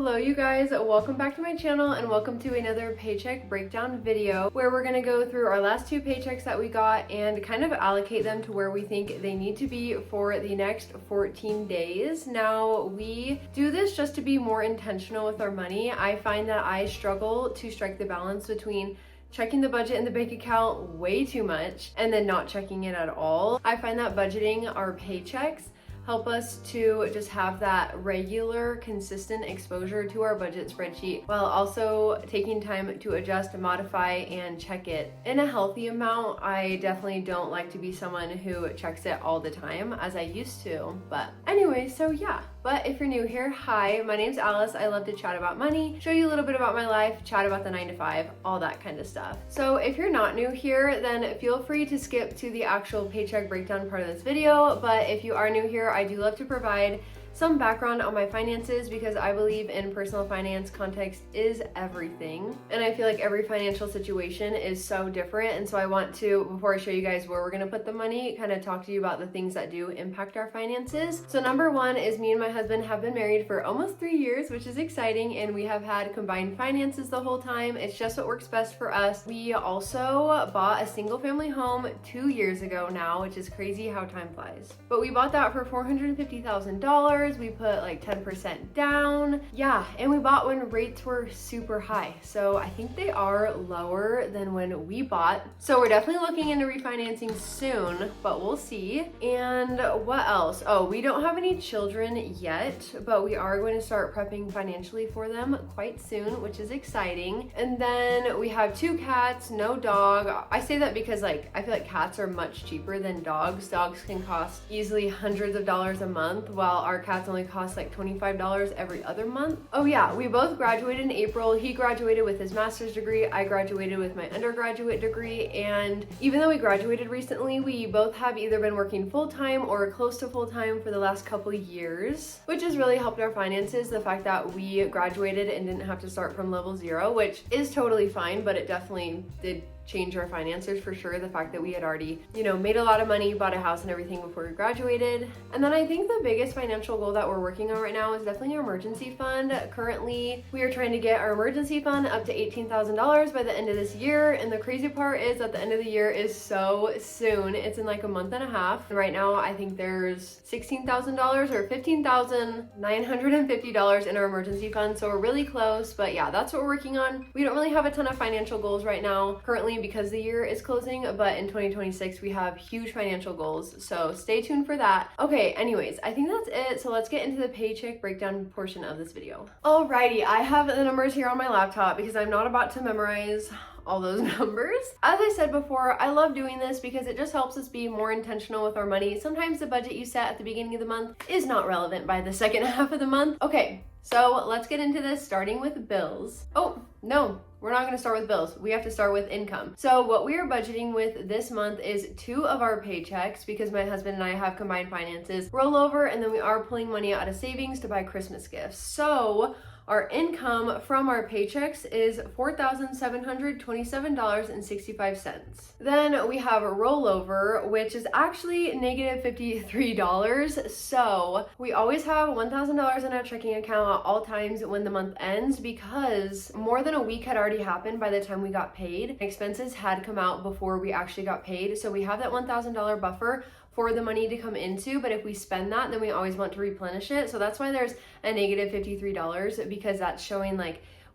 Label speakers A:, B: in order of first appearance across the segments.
A: Hello you guys, welcome back to my channel and welcome to another paycheck breakdown video where we're gonna go through our last two paychecks that we got and kind of allocate them to where we think they need to be for the next 14 days. Now we do this just to be more intentional with our money. I find that I struggle to strike the balance between checking the budget in the bank account way too much and then not checking it at all. I find that budgeting our paychecks help us to just have that regular, consistent exposure to our budget spreadsheet while also taking time to adjust, modify, and check it in a healthy amount. I definitely don't like to be someone who checks it all the time as I used to. But anyway, so yeah. But if you're new here, hi, my name's Alice. I love to chat about money, show you a little bit about my life, chat about the 9 to 5, all that kind of stuff. So if you're not new here, then feel free to skip to the actual paycheck breakdown part of this video. But if you are new here, I do love to provide some background on my finances because I believe in personal finance. Context is everything. And I feel like every financial situation is so different. And so I want to, before I show you guys where we're gonna put the money, kind of talk to you about the things that do impact our finances. So number one is me and my husband have been married for almost 3 years, which is exciting. And we have had combined finances the whole time. It's just what works best for us. We also bought a single family home 2 years ago now, which is crazy how time flies. But we bought that for $450,000. We put like 10% down. Yeah, and we bought when rates were super high. So I think they are lower than when we bought. So we're definitely looking into refinancing soon, but we'll see. And what else? Oh, we don't have any children yet, but we are going to start prepping financially for them quite soon, which is exciting. And then we have 2 cats, no dog. I say that because I feel like cats are much cheaper than dogs. Dogs can cost easily hundreds of dollars a month, while our cats only cost like $25 every other month. Oh yeah, we both graduated in April. He graduated with his master's degree. I graduated with my undergraduate degree. And even though we graduated recently, we both have either been working full-time or close to full-time for the last couple years, which has really helped our finances. The fact that we graduated and didn't have to start from level 0, which is totally fine, but it definitely did change our finances for sure. The fact that we had already, made a lot of money, bought a house and everything before we graduated. And then I think the biggest financial goal that we're working on right now is definitely our emergency fund. Currently, we are trying to get our emergency fund up to $18,000 by the end of this year. And the crazy part is that the end of the year is so soon. It's in like a month and a half. And right now, I think there's $16,000 or $15,950 in our emergency fund. So we're really close, but yeah, that's what we're working on. We don't really have a ton of financial goals right now currently because the year is closing, but in 2026 we have huge financial goals, so stay tuned for that. Okay, anyways, I think that's it, so let's get into the paycheck breakdown portion of this video. Alrighty, I have the numbers here on my laptop because I'm not about to memorize all those numbers. As I said before, I love doing this because it just helps us be more intentional with our money. Sometimes the budget you set at the beginning of the month is not relevant by the second half of the month. Okay, so let's get into this, starting with bills. Oh, no. We're not going to start with bills. We have to start with income. So what we are budgeting with this month is 2 of our paychecks because my husband and I have combined finances roll over, and then we are pulling money out of savings to buy Christmas gifts. So our income from our paychecks is $4,727.65. Then we have a rollover, which is actually negative $53. So we always have $1,000 in our checking account at all times when the month ends because more than a week had already happened by the time we got paid. Expenses had come out before we actually got paid. So we have that $1,000 buffer for the money to come into, but if we spend that, then we always want to replenish it. So that's why there's a negative $53, because that's showing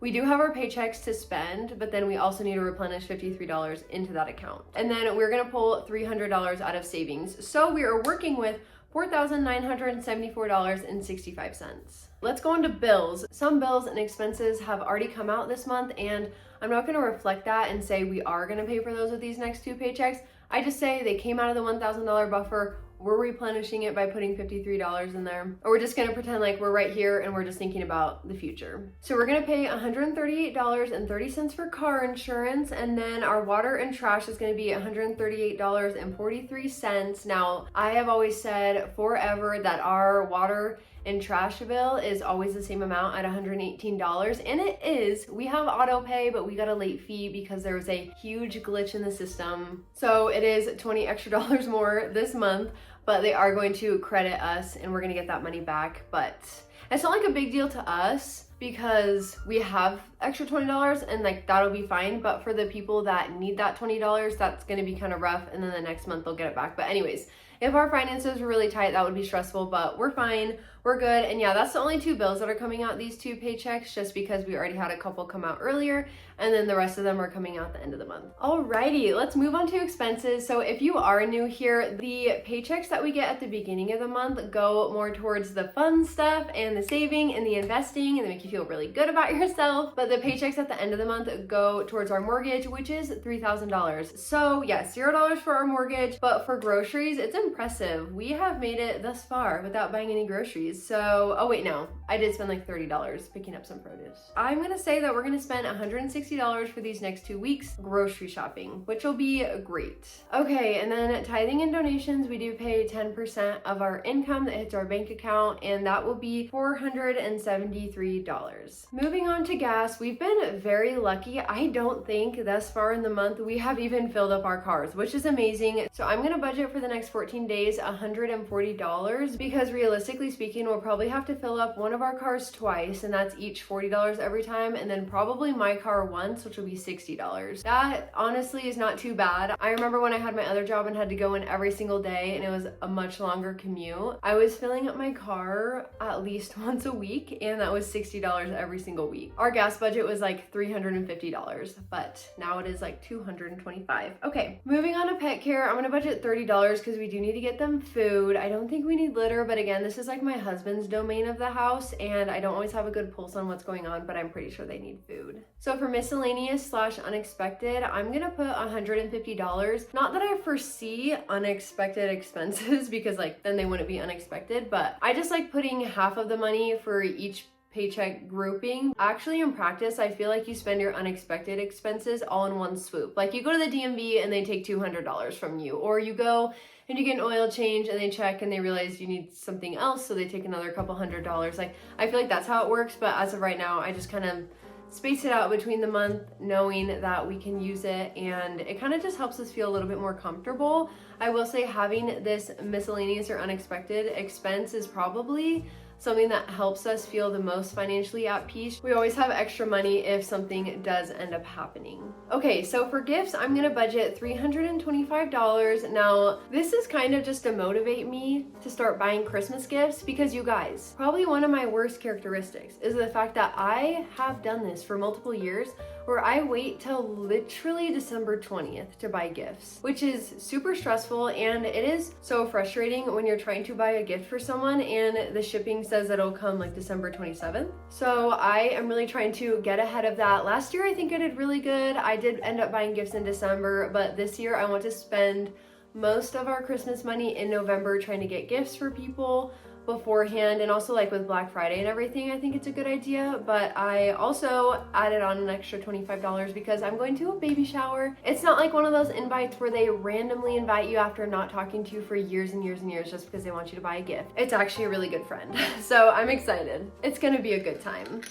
A: we do have our paychecks to spend, but then we also need to replenish $53 into that account. And then we're gonna pull $300 out of savings. So we are working with $4,974.65. Let's go into bills. Some bills and expenses have already come out this month, and I'm not gonna reflect that and say we are gonna pay for those with these next 2 paychecks. I just say they came out of the $1,000 buffer. We're replenishing it by putting $53 in there. Or we're just gonna pretend like we're right here and we're just thinking about the future. So we're gonna pay $138.30 for car insurance, and then our water and trash is gonna be $138.43. Now, I have always said forever that our water and trash bill is always the same amount at $118, and it is. We have auto pay, but we got a late fee because there was a huge glitch in the system. So it is $20 extra more this month, but they are going to credit us and we're gonna get that money back. But it's not like a big deal to us. because we have extra $20 and like that'll be fine. But for the people that need that $20, that's gonna be kind of rough, and then the next month they'll get it back. But anyways, if our finances were really tight, that would be stressful, but we're fine. We're good. And yeah, that's the only 2 bills that are coming out, these 2 paychecks, just because we already had a couple come out earlier, and then the rest of them are coming out at the end of the month. Alrighty, let's move on to expenses. So if you are new here, the paychecks that we get at the beginning of the month go more towards the fun stuff and the saving and the investing, and they make you feel really good about yourself. But the paychecks at the end of the month go towards our mortgage, which is $3,000. So yes, $0 for our mortgage, but for groceries, it's impressive. We have made it thus far without buying any groceries. So, oh wait, no, I did spend like $30 picking up some produce. I'm gonna say that we're gonna spend $160 for these next 2 weeks grocery shopping, which will be great. Okay, and then tithing and donations, we do pay 10% of our income that hits our bank account, and that will be $473. Moving on to gas, we've been very lucky. I don't think thus far in the month we have even filled up our cars, which is amazing. So I'm gonna budget for the next 14 days $140, because realistically speaking, we'll probably have to fill up one of our cars twice, and that's each $40 every time, and then probably my car once, which will be $60. That honestly is not too bad. I remember when I had my other job and had to go in every single day, and it was a much longer commute, I was filling up my car at least once a week, and that was $60 every single week. Our gas budget was like $350, but now it is like $225. Okay, moving on to pet care, I'm gonna budget $30 because we do need to get them food. I don't think we need litter, but again, this is like my husband's domain of the house, and I don't always have a good pulse on what's going on, but I'm pretty sure they need food. So for miscellaneous / unexpected, I'm gonna put $150. Not that I foresee unexpected expenses, because like then they wouldn't be unexpected, but I just like putting half of the money for each paycheck grouping. Actually, in practice, I feel like you spend your unexpected expenses all in one swoop. Like you go to the DMV and they take $200 from you, or you go and you get an oil change and they check and they realize you need something else, so they take another couple $100. Like I feel like that's how it works, but as of right now, I just kind of space it out between the month, knowing that we can use it, and it kind of just helps us feel a little bit more comfortable. I will say having this miscellaneous or unexpected expense is probably something that helps us feel the most financially at peace. We always have extra money if something does end up happening. Okay, so for gifts, I'm gonna budget $325. Now, this is kind of just to motivate me to start buying Christmas gifts, because you guys, probably one of my worst characteristics is the fact that I have done this for multiple years, where I wait till literally December 20th to buy gifts, which is super stressful, and it is so frustrating when you're trying to buy a gift for someone and the shipping says that it'll come like December 27th. So I am really trying to get ahead of that. Last year, I think I did really good. I did end up buying gifts in December, but this year I want to spend most of our Christmas money in November trying to get gifts for people beforehand, and also like with Black Friday and everything, I think it's a good idea. But I also added on an extra $25 because I'm going to a baby shower. It's not like one of those invites where they randomly invite you after not talking to you for years and years and years just because they want you to buy a gift. It's actually a really good friend. So I'm excited. It's gonna be a good time.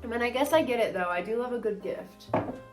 A: I mean, I guess I get it though. I do love a good gift.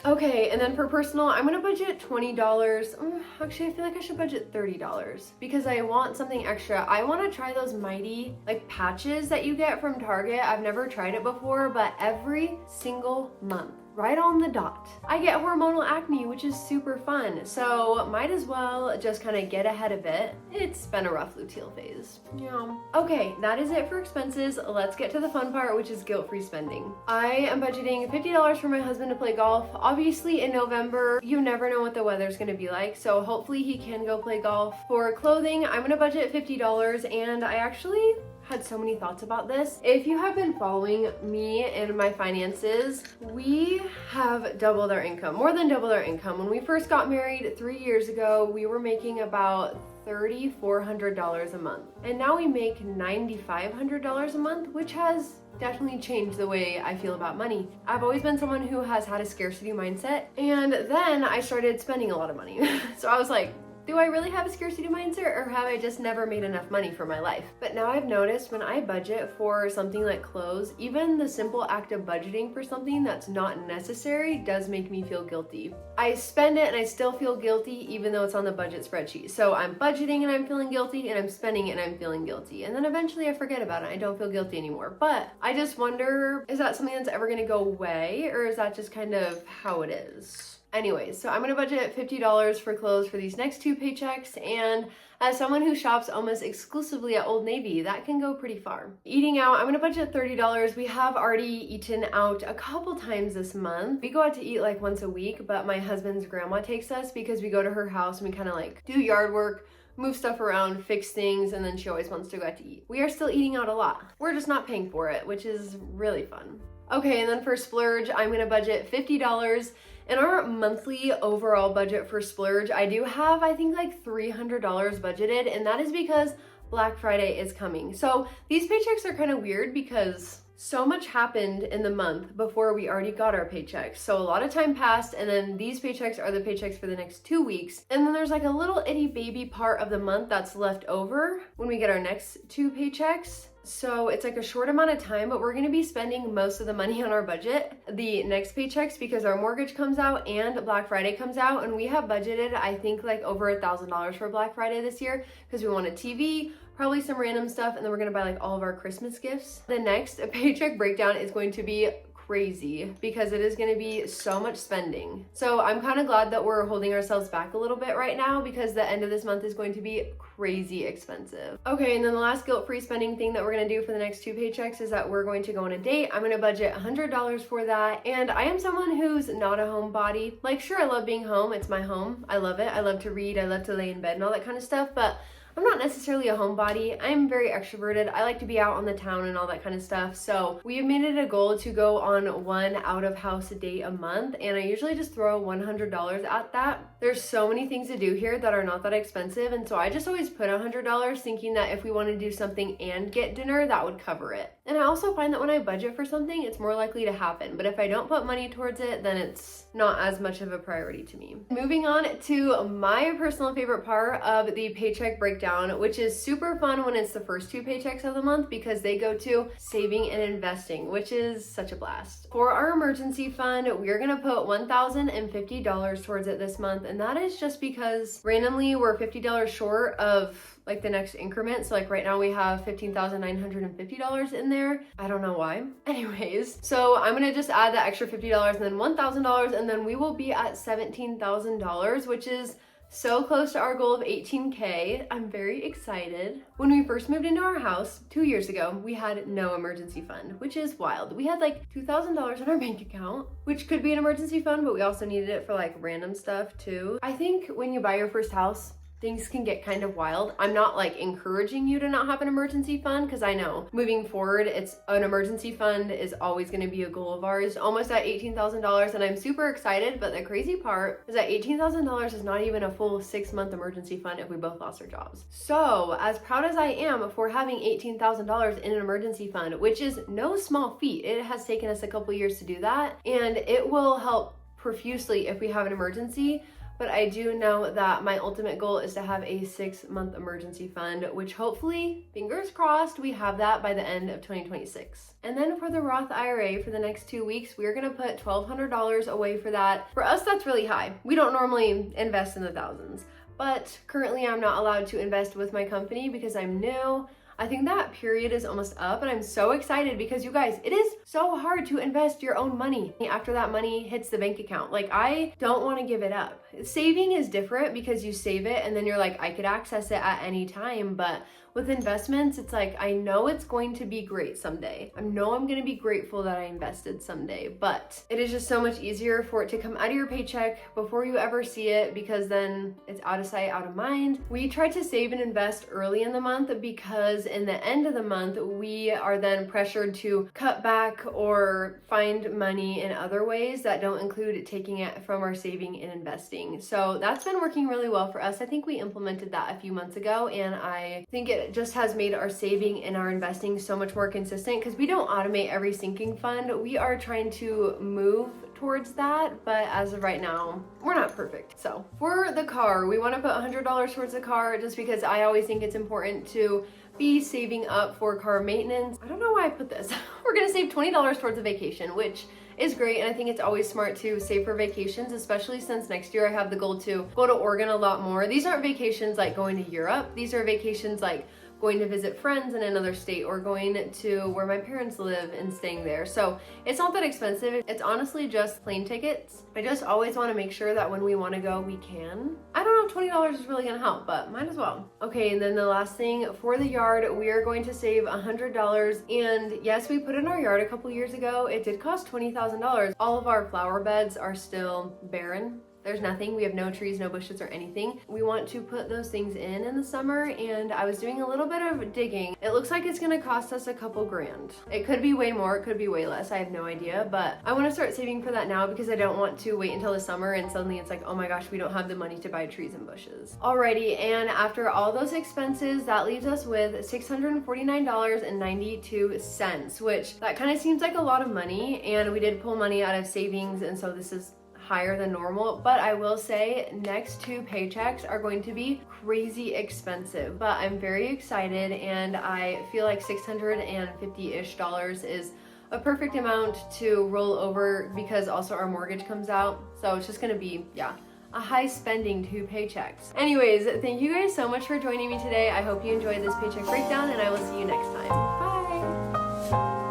A: Okay, and then for personal, I'm gonna budget $20. Actually, I feel like I should budget $30 because I want something extra. I wanna try those Mighty like patches that you get from Target. I've never tried it before, but every single month, right on the dot, I get hormonal acne, which is super fun. So might as well just kind of get ahead of it. It's been a rough luteal phase. Yeah. Okay, that is it for expenses. Let's get to the fun part, which is guilt-free spending. I am budgeting $50 for my husband to play golf. Obviously in November, you never know what the weather's gonna be like, so hopefully he can go play golf. For clothing, I'm gonna budget $50, and I actually had so many thoughts about this. If you have been following me and my finances, we have doubled our income, more than doubled our income. When we first got married 3 years ago, we were making about $3,400 a month. And now we make $9,500 a month, which has definitely changed the way I feel about money. I've always been someone who has had a scarcity mindset, and then I started spending a lot of money. So I was like, Do I really have a scarcity mindset, or have I just never made enough money for my life? But now I've noticed when I budget for something like clothes, even the simple act of budgeting for something that's not necessary does make me feel guilty. I spend it and I still feel guilty even though it's on the budget spreadsheet. So I'm budgeting and I'm feeling guilty, and I'm spending it and I'm feeling guilty. And then eventually I forget about it. I don't feel guilty anymore. But I just wonder, is that something that's ever gonna go away, or is that just kind of how it is? Anyways, so I'm gonna budget $50 for clothes for these next 2 paychecks, and as someone who shops almost exclusively at Old Navy, that can go pretty far. Eating out, I'm gonna budget $30. We have already eaten out a couple times this month. We go out to eat like once a week, but my husband's grandma takes us because we go to her house and we kind of like do yard work, move stuff around, fix things, and then she always wants to go out to eat. We are still eating out a lot. We're just not paying for it, which is really fun. Okay, and then for splurge, I'm gonna budget $50. In our monthly overall budget for splurge, I do have, I think, like $300 budgeted, and that is because Black Friday is coming. So these paychecks are kind of weird because so much happened in the month before we already got our paychecks. So a lot of time passed, and then these paychecks are the paychecks for the next 2 weeks. And then there's like a little itty baby part of the month that's left over when we get our next 2 paychecks. So it's like a short amount of time, but we're gonna be spending most of the money on our budget the next paychecks because our mortgage comes out and Black Friday comes out, and we have budgeted, I think, like over $1,000 for Black Friday this year because we want a TV, probably some random stuff, and then we're gonna buy like all of our Christmas gifts. The next paycheck breakdown is going to be crazy because it is going to be so much spending. So I'm kind of glad that we're holding ourselves back a little bit right now because the end of this month is going to be crazy expensive. Okay, and then the last guilt-free spending thing that we're going to do for the next 2 paychecks is that we're going to go on a date. I'm going to budget $100 for that, and I am someone who's not a homebody. Like, sure, I love being home. It's my home. I love it. I love to read. I love to lay in bed and all that kind of stuff, but I'm not necessarily a homebody. I'm very extroverted. I like to be out on the town and all that kind of stuff. So we have made it a goal to go on 1 out-of-house date a month, and I usually just throw $100 at that. There's so many things to do here that are not that expensive, and so I just always put $100 thinking that if we want to do something and get dinner, that would cover it. And I also find that when I budget for something, it's more likely to happen. But if I don't put money towards it, then it's not as much of a priority to me. Moving on to my personal favorite part of the paycheck breakdown, which is super fun when it's the first 2 paychecks of the month because they go to saving and investing, which is such a blast. For our emergency fund, we're gonna put $1,050 towards it this month, and that is just because randomly we're $50 short of like the next increment. So like right now we have $15,950 in there. I don't know why. Anyways, so I'm gonna just add that extra $50 and then $1,000, and then we will be at $17,000, which is so close to our goal of 18K. I'm very excited. When we first moved into our house 2 years ago, we had no emergency fund, which is wild. We had like $2,000 in our bank account, which could be an emergency fund, but we also needed it for like random stuff too. I think when you buy your first house, things can get kind of wild. I'm not like encouraging you to not have an emergency fund because I know moving forward, it's an emergency fund is always going to be a goal of ours, almost at $18,000, and I'm super excited. But the crazy part is that $18,000 is not even a full 6-month emergency fund if we both lost our jobs. So as proud as I am for having $18,000 in an emergency fund, which is no small feat, it has taken us a couple years to do that, and it will help profusely if we have an emergency. But I do know that my ultimate goal is to have a 6-month emergency fund, which hopefully, fingers crossed, we have that by the end of 2026. And then for the Roth IRA for the next 2 weeks, we're gonna put $1,200 away for that. For us, that's really high. We don't normally invest in the thousands, but currently I'm not allowed to invest with my company because I'm new. I think that period is almost up, and I'm so excited because you guys, it is so hard to invest your own money after that money hits the bank account. Like, I don't want to give it up. Saving is different because you save it and then you're like, I could access it at any time, but with investments, it's like, I know it's going to be great someday. I know I'm going to be grateful that I invested someday, but it is just so much easier for it to come out of your paycheck before you ever see it because then it's out of sight, out of mind. We try to save and invest early in the month because in the end of the month, we are then pressured to cut back or find money in other ways that don't include taking it from our saving and investing. So that's been working really well for us. I think we implemented that a few months ago, and I think it just has made our saving and our investing so much more consistent because we don't automate every sinking fund. We are trying to move towards that, but as of right now, we're not perfect. So for the car, we want to put $100 towards the car just because I always think it's important to be saving up for car maintenance. I don't know why I put this. We're gonna save $20 towards a vacation, which is great, and I think it's always smart to save for vacations, especially since next year I have the goal to go to Oregon a lot more. These aren't vacations like going to Europe. These are vacations like going to visit friends in another state or going to where my parents live and staying there. So it's not that expensive. It's honestly just plane tickets. I just always want to make sure that when we want to go, we can. I don't know if $20 is really gonna help, but might as well. Okay, and then the last thing for the yard, we are going to save $100. And yes, we put in our yard a couple years ago. It did cost $20,000. All of our flower beds are still barren. There's nothing. We have no trees, no bushes, or anything. We want to put those things in the summer, and I was doing a little bit of digging. It looks like it's gonna cost us a couple grand. It could be way more, it could be way less, I have no idea, but I wanna start saving for that now because I don't want to wait until the summer and suddenly it's like, oh my gosh, we don't have the money to buy trees and bushes. Alrighty, and after all those expenses, that leaves us with $649.92, which that kind of seems like a lot of money, and we did pull money out of savings, and so this is higher than normal, but I will say next two paychecks are going to be crazy expensive, but I'm very excited, and I feel like $650-ish is a perfect amount to roll over because also our mortgage comes out, so it's just gonna be, yeah, a high spending two paychecks. Anyways, thank you guys so much for joining me today. I hope you enjoyed this paycheck breakdown, and I will see you next time. Bye!